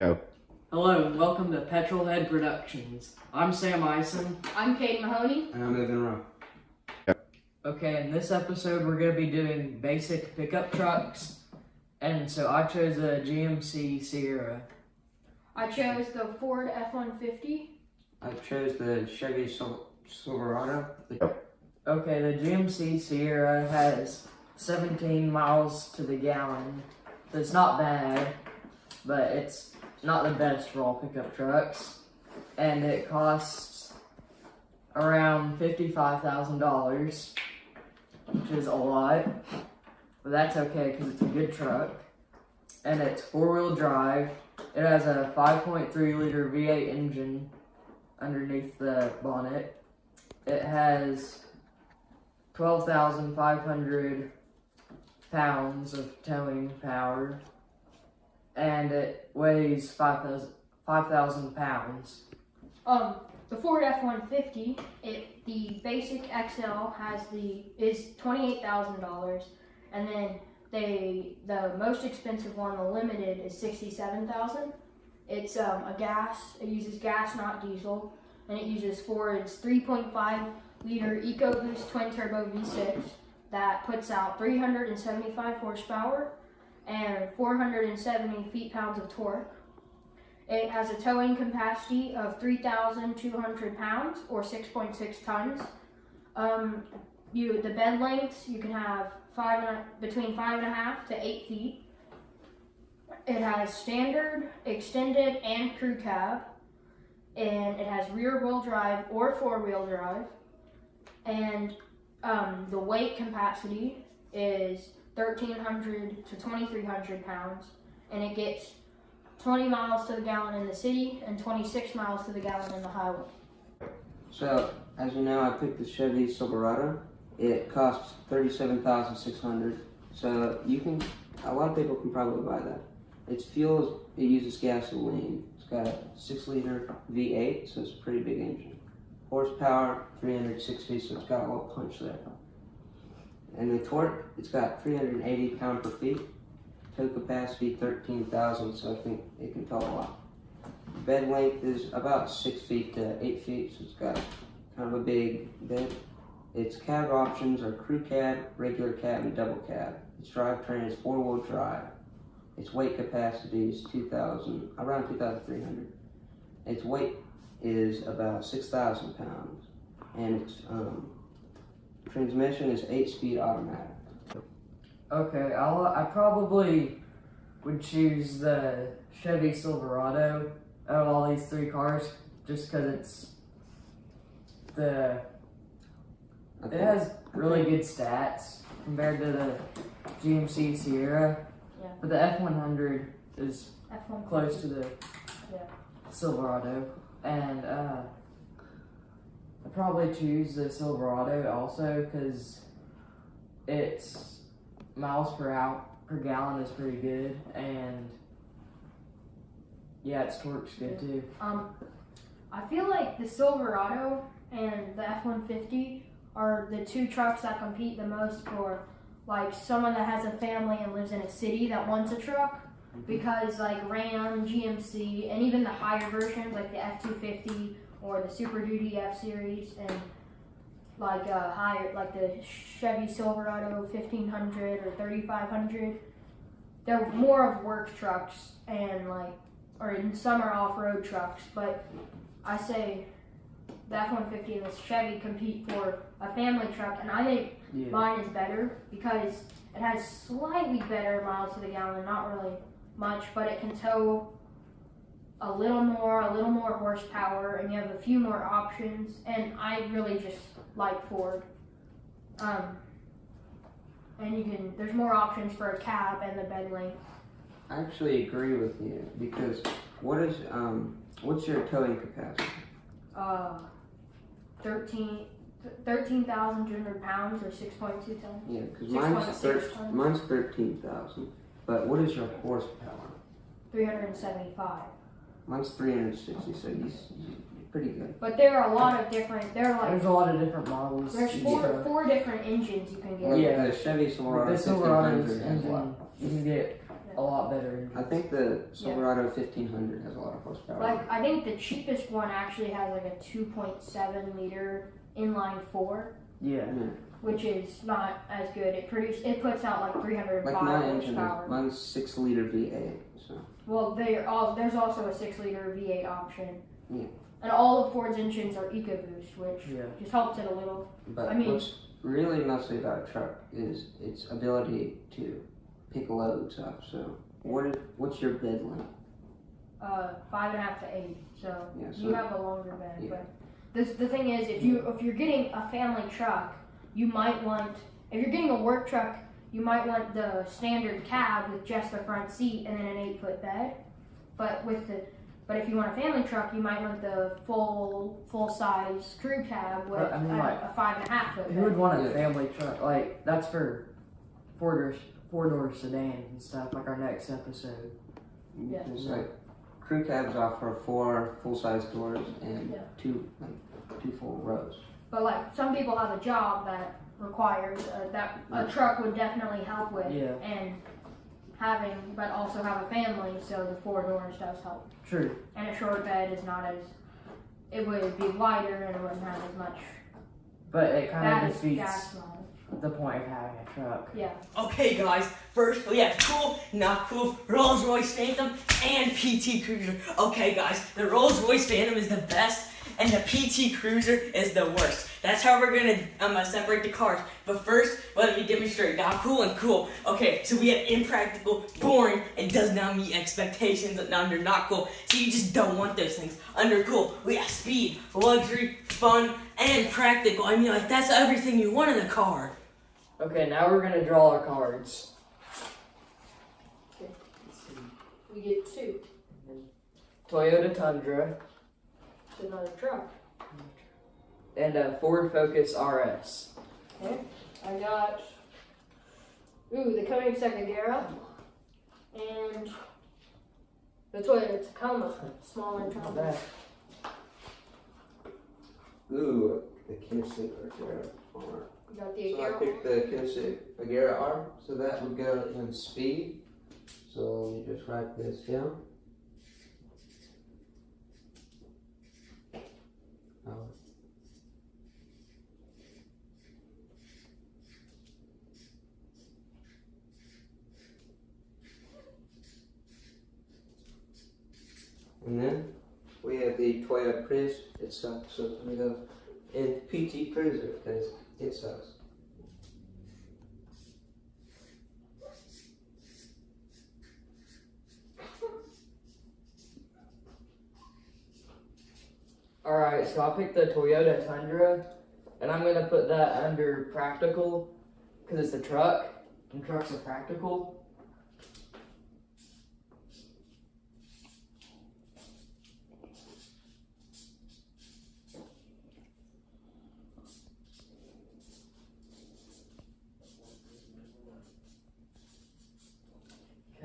Go. Hello and welcome to Petrol Head Productions. I'm Sam Ison. I'm Kaden Mahoney. And I'm Evan Rowe. Okay, in this episode we're going to be doing basic pickup trucks. And so I chose a GMC Sierra. I chose the Ford F-150. I chose the Chevy Silverado. Okay, the GMC Sierra has 17 miles to the gallon. So it's not bad, but it's not the best for all pickup trucks. And it costs around $55,000, which is a lot. But that's okay because it's a good truck. And it's four-wheel drive. It has a 5.3 liter V8 engine underneath the bonnet. It has 12,500 pounds of towing power. And it weighs 5,000 pounds. The Ford F-150, the basic XL is $28,000, and then the most expensive one, the limited, is $67,000. It's it uses gas, not diesel, and it uses Ford's 3.5 liter EcoBoost twin turbo V6 that puts out 375 horsepower and 470 feet-pounds of torque. It has a towing capacity of 3,200 pounds or 6.6 tons. The bed lengths, you can have between 5.5 to 8 feet. It has standard, extended, and crew cab, and it has rear-wheel drive or four-wheel drive. And the weight capacity is 1,300 to 2,300 pounds, and it gets 20 miles to the gallon in the city and 26 miles to the gallon in the highway. So, as you know, I picked the Chevy Silverado. It costs $37,600. So a lot of people can probably buy that. Its fuel, it uses gasoline. It's got a 6 liter V8, so it's a pretty big engine. Horsepower, 360, so it's got a little punch there. And the torque, it's got 380 pound per feet. Tow capacity 13,000, so I think it can tow a lot. Bed length is about 6 feet to 8 feet, so it's got kind of a big bed. Its cab options are crew cab, regular cab, and double cab. Its drivetrain is four-wheel drive. Its weight capacity is around 2,300. Its weight is about 6,000 pounds, and its transmission is 8-speed automatic. Okay, I probably would choose the Chevy Silverado out of all these three cars, just because it has really good stats compared to the GMC Sierra. Yeah. But the F100 is F-150. close to the Silverado, and I'd probably choose the Silverado also because its miles per gallon is pretty good, and yeah, its torque's good too. I feel like the Silverado and the F-150 are the two trucks that compete the most for like someone that has a family and lives in a city that wants a truck, because like Ram, GMC, and even the higher versions like the F-250 or the Super Duty F-Series, and like the Chevy Silverado 1500 or 3500, they're more of work trucks and or in summer off-road trucks. But I say the F-150 and the Chevy compete for a family truck, and I think mine is better because it has slightly better miles to the gallon, not really much, but it can tow a little more horsepower, and you have a few more options, and I really just like Ford. And there's more options for a cab and the bed length. I actually agree with you, because what's your towing capacity? 13,200 pounds or 6.2 tons. Yeah, because 6.6 tons. mine's 13,000. But what is your horsepower? 375. Mine's 360, so you're pretty good. But there are a lot of different. There's a lot of different models. There's four different engines you can get. Well, Yeah. The Chevy Silverado The Silverado's 1500 has a lot. engine, you can get a lot better engines. I think the Silverado 1500 has a lot of horsepower. Like, I think the cheapest one actually has like a 2.7 liter inline 4. Yeah. Which is not as good. It puts out like 305 Like my engine, horsepower. mine's 6 liter V8. So. Well, there's also a 6 liter V8 option. Yeah. And all of Ford's engines are EcoBoost, which just helps it a little. But I mean, what's really mostly about a truck is its ability to pick loads up. So what's your bed length? 5.5 to 8. So, Yeah, so you have a longer bed. yeah. But the thing is, if you're getting a family truck, you might want, if you're getting a work truck, you might want the standard cab with just the front seat and then an 8-foot bed. But if you want a family truck, you might want the full size crew cab with a 5.5 foot bed. Who would want a family truck? Like, that's for four-door sedans and stuff, like our next episode. Yeah. It's like crew cabs offer 4 full-size doors and 2 full rows. But like some people have a job that requires that a truck would definitely help with, and but also have a family, so the 4 doors does help. True. And a short bed is not as, it would be wider and it wouldn't have as much. But it kind of defeats gas mileage. the point of having a truck. Yeah. Okay, guys. First, we have cool, not cool, Rolls Royce Phantom and PT Cruiser. Okay, guys, the Rolls Royce Phantom is the best, and the PT Cruiser is the worst. That's how we're gonna separate the cars. But first, let me demonstrate not cool and cool. Okay, so we have impractical, boring, and does not meet expectations. Under not cool, so you just don't want those things. Under cool, we have speed, luxury, fun, and practical. I mean, like, that's everything you want in a car. Okay, now we're gonna draw our cards. Okay. We get 2. Toyota Tundra. It's another truck. And a Ford Focus RS. Okay. I got the Koenigsegg Agera and the Toyota Tacoma, smaller Not truck. bad. Ooh, the Koenigsegg Agera R. You got the So I Agera. picked the Koenigsegg Agera R, so that would go in speed. So let me just write this down. And then we have the Toyota Prius. It sucks, so I'm gonna go in PT Cruiser because it sucks. Alright, so I picked the Toyota Tundra, and I'm gonna put that under practical, because it's a truck, and trucks are practical.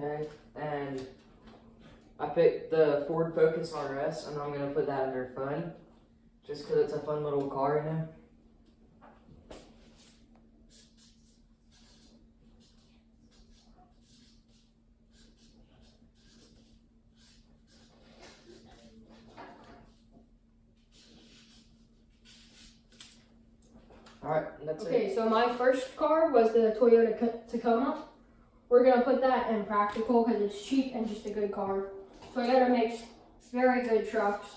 Okay, and I picked the Ford Focus RS, and I'm gonna put that under fun, just because it's a fun little car, you know. Alright, that's it. Okay, so my first car was the Toyota Tacoma. We're gonna put that in practical because it's cheap and just a good car. Toyota makes very good trucks.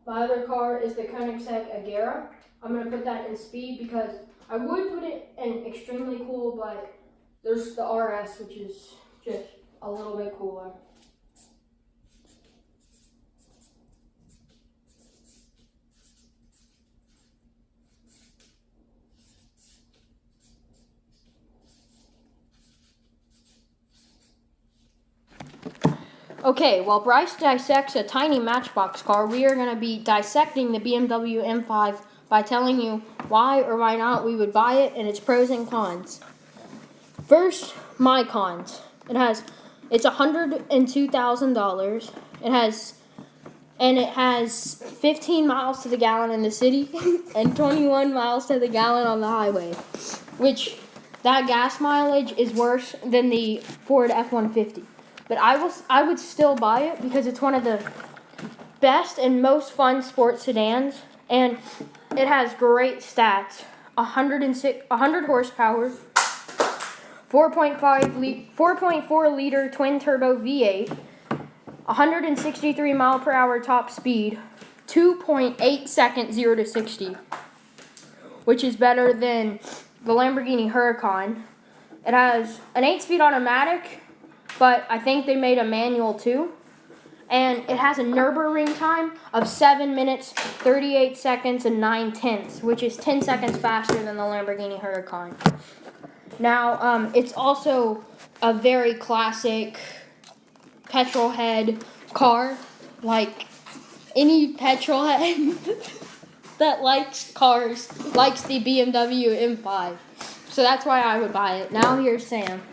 My other car is the Koenigsegg Agera. I'm gonna put that in speed because I would put it in extremely cool, but there's the RS, which is just a little bit cooler. Okay, while Bryce dissects a tiny Matchbox car, we are going to be dissecting the BMW M5 by telling you why or why not we would buy it and its pros and cons. First, my cons. It's $102,000. and it has 15 miles to the gallon in the city and 21 miles to the gallon on the highway, which that gas mileage is worse than the Ford F-150. But I would still buy it because it's one of the best and most fun sports sedans, and it has great stats. 100 horsepower, 4.4 liter twin turbo V8, 163 mile per hour top speed, 2.8 seconds 0 to 60, which is better than the Lamborghini Huracan. It has an 8-speed automatic, but I think they made a manual too. And it has a Nürburgring time of 7 minutes, 38 seconds, and 9/10, which is 10 seconds faster than the Lamborghini Huracan. Now, it's also a very classic petrol head car, like any petrol head that likes cars likes the BMW M5. So that's why I would buy it. Now here's Sam.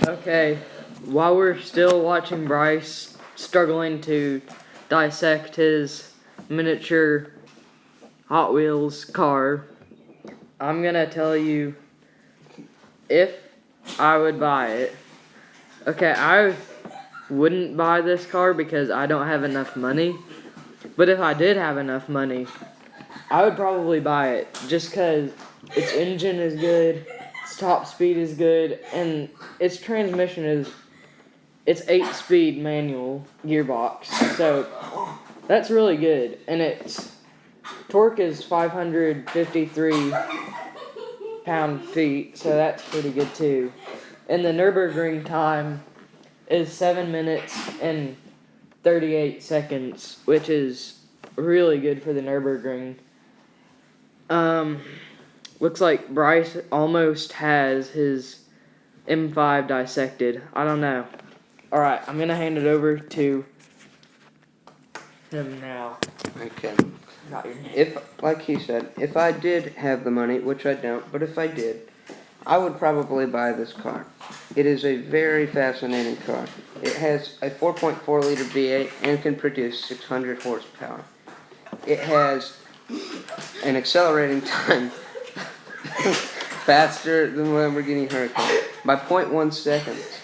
Okay, while we're still watching Bryce struggling to dissect his miniature Hot Wheels car, I'm gonna tell you if I would buy it. Okay, I wouldn't buy this car because I don't have enough money, but if I did have enough money, I would probably buy it just because its engine is good, its top speed is good, and its transmission is, it's 8-speed manual gearbox, so that's really good, and its torque is 553 pound-feet, so that's pretty good too. And the Nürburgring time is 7 minutes and 38 seconds, which is really good for the Nürburgring. Looks like Bryce almost has his M5 dissected. I don't know. Alright, I'm gonna hand it over to him now. Okay. Not your name. If, like he said, if I did have the money, which I don't, but if I did, I would probably buy this car. It is a very fascinating car. It has a 4.4 liter V8 and can produce 600 horsepower. It has an accelerating time faster than the Lamborghini Huracan by 0.1 seconds.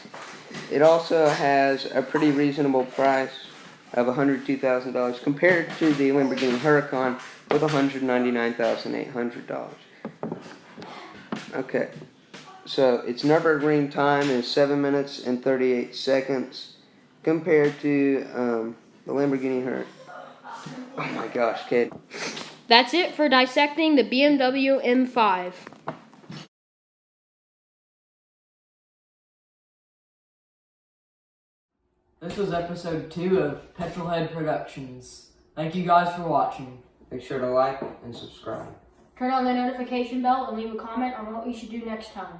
It also has a pretty reasonable price of $102,000 compared to the Lamborghini Huracan with $199,800. Okay, so its Nürburgring time is 7 minutes and 38 seconds compared to the Lamborghini Huracan. Oh my gosh, kid. That's it for dissecting the BMW M5. This was episode 2 of Petrolhead Productions. Thank you guys for watching. Make sure to like and subscribe. Turn on the notification bell and leave a comment on what we should do next time.